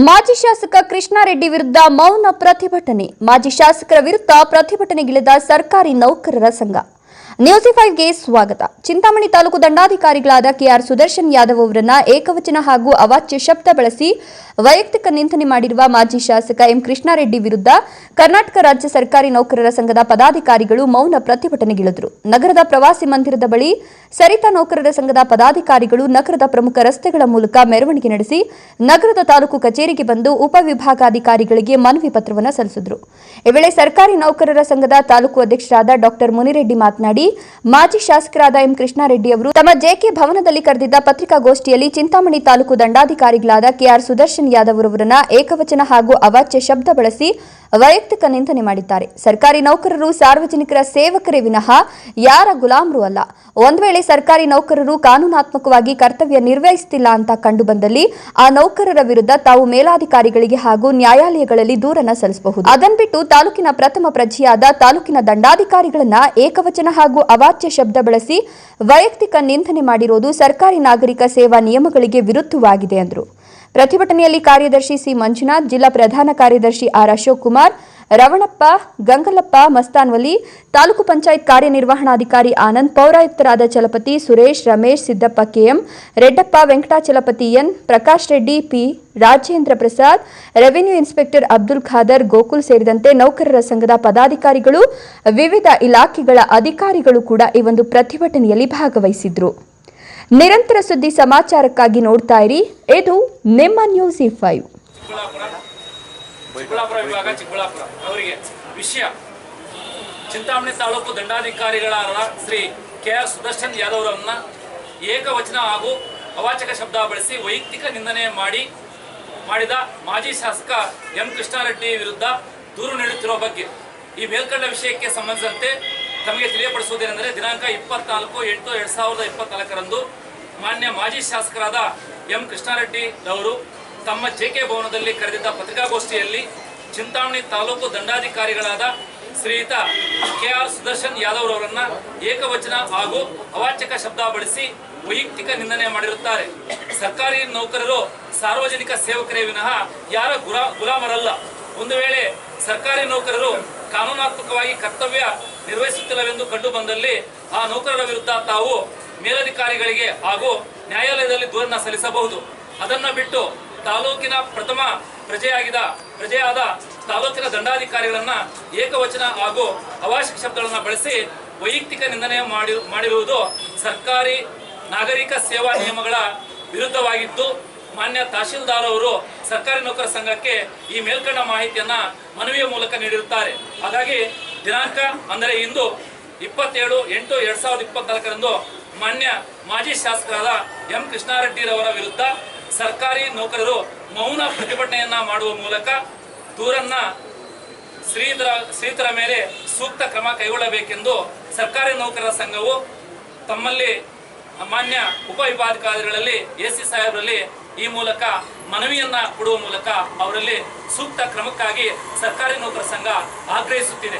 ಮಾಜಿ ಶಾಸಕ ಕೃಷ್ಣಾರೆಡ್ಡಿ ವಿರುದ್ಧ ಮೌನ ಪ್ರತಿಭಟನೆ. ಮಾಜಿ ಶಾಸಕರ ವಿರುದ್ಧ ಪ್ರತಿಭಟನೆಗಿಳಿದ ಸರ್ಕಾರಿ ನೌಕರರ ಸಂಘ. ನ್ಯೂಸ್5ಗೆ ಸ್ವಾಗತ. ಚಿಂತಾಮಣಿ ತಾಲೂಕು ದಂಡಾಧಿಕಾರಿಗಳಾದ ಕೆಆರ್ ಸುದರ್ಶನ್ ಯಾದವ್ ಅವರನ್ನ ಏಕವಚನ ಹಾಗೂ ಅವಾಚ್ಯ ಶಬ್ದ ಬಳಸಿ ವೈಯಕ್ತಿಕ ನಿಂದನೆ ಮಾಡಿರುವ ಮಾಜಿ ಶಾಸಕ ಎಂ ಕೃಷ್ಣಾರೆಡ್ಡಿ ವಿರುದ್ಧ ಕರ್ನಾಟಕ ರಾಜ್ಯ ಸರ್ಕಾರಿ ನೌಕರರ ಸಂಘದ ಪದಾಧಿಕಾರಿಗಳು ಮೌನ ಪ್ರತಿಭಟನೆಗಿಳಿದರು. ನಗರದ ಪ್ರವಾಸಿ ಮಂದಿರದ ಬಳಿ ಸರಿತಾ ನೌಕರರ ಸಂಘದ ಪದಾಧಿಕಾರಿಗಳು ನಗರದ ಪ್ರಮುಖ ರಸ್ತೆಗಳ ಮೂಲಕ ಮೆರವಣಿಗೆ ನಡೆಸಿ ನಗರದ ತಾಲೂಕು ಕಚೇರಿಗೆ ಬಂದು ಉಪವಿಭಾಗಾಧಿಕಾರಿಗಳಿಗೆ ಮನವಿ ಪತ್ರವನ್ನು ಸಲ್ಲಿಸಿದರು. ಈ ವೇಳೆ ಸರ್ಕಾರಿ ನೌಕರರ ಸಂಘದ ತಾಲೂಕು ಅಧ್ಯಕ್ಷರಾದ ಡಾಕ್ಟರ್ ಮುನಿರೆಡ್ಡಿ ಮಾತನಾಡಿ, ಮಾಜಿ ಶಾಸಕರಾದ ಎಂ ಕೃಷ್ಣಾರೆಡ್ಡಿ ಅವರು ತಮ್ಮ ಜೆಕೆ ಭವನದಲ್ಲಿ ಕರೆದಿದ್ದ ಪತ್ರಿಕಾಗೋಷ್ಠಿಯಲ್ಲಿ ಚಿಂತಾಮಣಿ ತಾಲೂಕು ದಂಡಾಧಿಕಾರಿಗಳಾದ ಕೆಆರ್ ಸುದರ್ಶನ್ ಯಾದವ್ ಅವರನ್ನ ಏಕವಚನ ಹಾಗೂ ಅವಾಚ್ಯ ಶಬ್ದ ಬಳಸಿ ವೈಯಕ್ತಿಕ ನಿಂದನೆ ಮಾಡಿದ್ದಾರೆ. ಸರ್ಕಾರಿ ನೌಕರರು ಸಾರ್ವಜನಿಕರ ಸೇವಕರೇ ವಿನಃ ಯಾರ ಗುಲಾಮರು ಅಲ್ಲ. ಒಂದು ವೇಳೆ ಸರ್ಕಾರಿ ನೌಕರರು ಕಾನೂನಾತ್ಮಕವಾಗಿ ಕರ್ತವ್ಯ ನಿರ್ವಹಿಸುತ್ತಿಲ್ಲ ಅಂತ ಕಂಡುಬಂದಲ್ಲಿ ಆ ನೌಕರರ ವಿರುದ್ಧ ತಾವು ಮೇಲಾಧಿಕಾರಿಗಳಿಗೆ ಹಾಗೂ ನ್ಯಾಯಾಲಯಗಳಲ್ಲಿ ದೂರನ್ನ ಸಲ್ಲಿಸಬಹುದು. ಅದನ್ನು ಬಿಟ್ಟು ತಾಲೂಕಿನ ಪ್ರಥಮ ಪ್ರಜೆಯಾದ ತಾಲೂಕಿನ ದಂಡಾಧಿಕಾರಿಗಳನ್ನ ಏಕವಚನ ಹಾಗೂ ಅವಾಚ್ಯ ಶಬ್ದ ಬಳಸಿ ವೈಯಕ್ತಿಕ ನಿಂದನೆ ಮಾಡಿರುವುದು ಸರ್ಕಾರಿ ನಾಗರಿಕ ಸೇವಾ ನಿಯಮಗಳಿಗೆ ವಿರುದ್ಧವಾಗಿದೆ ಎಂದರು. ಪ್ರತಿಭಟನೆಯಲ್ಲಿ ಕಾರ್ಯದರ್ಶಿ ಸಿ ಮಂಜುನಾಥ್, ಜಿಲ್ಲಾ ಪ್ರಧಾನ ಕಾರ್ಯದರ್ಶಿ ಆರ್ ಅಶೋಕ್ ಕುಮಾರ್, ರವಣಪ್ಪ, ಗಂಗಲಪ್ಪ, ಮಸ್ತಾನ್ವಲಿ, ತಾಲೂಕು ಪಂಚಾಯತ್ ಕಾರ್ಯನಿರ್ವಹಣಾಧಿಕಾರಿ ಆನಂದ್, ಪೌರಾಯುಕ್ತರಾದ Chalapathi Suresh, Ramesh, Siddappa KM, Reddappa, Venkatachalapathi N, Prakash Reddy P, Rajendra Prasad, revenue inspector Abdul Khader, Gokul ಸೇರಿದಂತೆ ನೌಕರರ ಸಂಘದ ಪದಾಧಿಕಾರಿಗಳು, ವಿವಿಧ ಇಲಾಖೆಗಳ ಅಧಿಕಾರಿಗಳು ಕೂಡ ಈ ಒಂದು ಪ್ರತಿಭಟನೆಯಲ್ಲಿ ಭಾಗವಹಿಸಿದ್ರು. ನಿರಂತರ ಸುದ್ದಿ ಸಮಾಚಾರಕ್ಕಾಗಿ ನೋಡ್ತಾ ಇರಿ, ಇದು ನಿಮ್ಮ ನ್ಯೂಸ್5. ಚಿಕ್ಕಬಳ್ಳಾಪುರ ವಿಭಾಗ ಚಿಕ್ಕಬಳ್ಳಾಪುರ ಅವರಿಗೆ ವಿಷಯ ಚಿಂತಾಮಣಿ ತಾಲೂಕು ದಂಡಾಧಿಕಾರಿಗಳಾದ ಶ್ರೀ ಕೆಆರ್ ಸುದರ್ಶನ್ ಯಾದವ್ ಅವರನ್ನ ಏಕವಚನ ಹಾಗೂ ಅವಾಚಕ ಶಬ್ದ ಬಳಸಿ ವೈಯಕ್ತಿಕ ನಿಂದನೆ ಮಾಡಿದ ಮಾಜಿ ಶಾಸಕ ಎಂ ಕೃಷ್ಣಾರೆಡ್ಡಿ ವಿರುದ್ಧ ದೂರು ನೀಡುತ್ತಿರುವ ಬಗ್ಗೆ ಈ ಮೇಲ್ಕಂಡ ವಿಷಯಕ್ಕೆ ಸಂಬಂಧಿಸಿದಂತೆ ತಮಗೆ ತಿಳಿಯಪಡಿಸುವುದೇನೆಂದರೆ, ದಿನಾಂಕ 24/8/2024 ಮಾನ್ಯ ಮಾಜಿ ಶಾಸಕರಾದ ಎಂ ಕೃಷ್ಣಾರೆಡ್ಡಿ ಅವರು ತಮ್ಮ ಜೆಕೆ ಭವನದಲ್ಲಿ ಕರೆದಿದ್ದ ಪತ್ರಿಕಾಗೋಷ್ಠಿಯಲ್ಲಿ ಚಿಂತಾಮಣಿ ತಾಲೂಕು ದಂಡಾಧಿಕಾರಿಗಳಾದ ಶ್ರೀಯುತ ಕೆಆರ್ ಸುದರ್ಶನ್ ಯಾದವ್ ಅವರನ್ನ ಏಕವಚನ ಹಾಗೂ ಅವಾಚ್ಯಕ ಶಬ್ದ ಬಳಸಿ ವೈಯಕ್ತಿಕ ನಿಂದನೆ ಮಾಡಿರುತ್ತಾರೆ. ಸರ್ಕಾರಿ ನೌಕರರು ಸಾರ್ವಜನಿಕ ಸೇವಕರೇ ವಿನಃ ಯಾರ ಗುಲಾಮರಲ್ಲ. ಒಂದು ವೇಳೆ ಸರ್ಕಾರಿ ನೌಕರರು ಕಾನೂನಾತ್ಮಕವಾಗಿ ಕರ್ತವ್ಯ ನಿರ್ವಹಿಸುತ್ತಿಲ್ಲವೆಂದು ಕಂಡು ಬಂದಲ್ಲಿ ಆ ನೌಕರರ ವಿರುದ್ಧ ತಾವು ಮೇಲಧಿಕಾರಿಗಳಿಗೆ ಹಾಗೂ ನ್ಯಾಯಾಲಯದಲ್ಲಿ ದೂರನ್ನ ಸಲ್ಲಿಸಬಹುದು. ಅದನ್ನ ಬಿಟ್ಟು ತಾಲೂಕಿನ ಪ್ರಥಮ ಪ್ರಜೆಯಾದ ತಾಲೂಕಿನ ದಂಡಾಧಿಕಾರಿಗಳನ್ನ ಏಕವಚನ ಹಾಗೂ ಅವಾಚ್ಯ ಶಬ್ದಗಳನ್ನು ಬಳಸಿ ವೈಯಕ್ತಿಕ ನಿಂದನೆ ಮಾಡಿರುವುದು ಸರ್ಕಾರಿ ನಾಗರಿಕ ಸೇವಾ ನಿಯಮಗಳ ವಿರುದ್ಧವಾಗಿದ್ದು, ಮಾನ್ಯ ತಹಶೀಲ್ದಾರ್ ಅವರು ಸರ್ಕಾರಿ ನೌಕರ ಸಂಘಕ್ಕೆ ಈ ಮೇಲ್ಕಂಡ ಮಾಹಿತಿಯನ್ನ ಮನವಿಯ ಮೂಲಕ ನೀಡಿರುತ್ತಾರೆ. ಹಾಗಾಗಿ ದಿನಾಂಕ ಅಂದರೆ ಇಂದು 27/8/2024 ಮಾನ್ಯ ಮಾಜಿ ಶಾಸಕರಾದ ಎಂ ಕೃಷ್ಣಾರೆಡ್ಡಿರವರ ವಿರುದ್ಧ ಸರ್ಕಾರಿ ನೌಕರರು ಮೌನ ಪ್ರತಿಭಟನೆಯನ್ನ ಮಾಡುವ ಮೂಲಕ ದೂರನ್ನ ಶ್ರೀತರ ಮೇಲೆ ಸೂಕ್ತ ಕ್ರಮ ಕೈಗೊಳ್ಳಬೇಕೆಂದು ಸರ್ಕಾರಿ ನೌಕರರ ಸಂಘವು ತಮ್ಮಲ್ಲಿ ಮಾನ್ಯ ಉಪವಿಭಾಗಾಧಿಕಾರಿಗಳಲ್ಲಿ ಎಸಿ ಸಾಹೇಬರಲ್ಲಿ ಈ ಮೂಲಕ ಮನವಿಯನ್ನ ಕೊಡುವ ಮೂಲಕ ಅವರಲ್ಲಿ ಸೂಕ್ತ ಕ್ರಮಕ್ಕಾಗಿ ಸರ್ಕಾರಿ ನೌಕರರ ಸಂಘ ಆಗ್ರಹಿಸುತ್ತಿದೆ.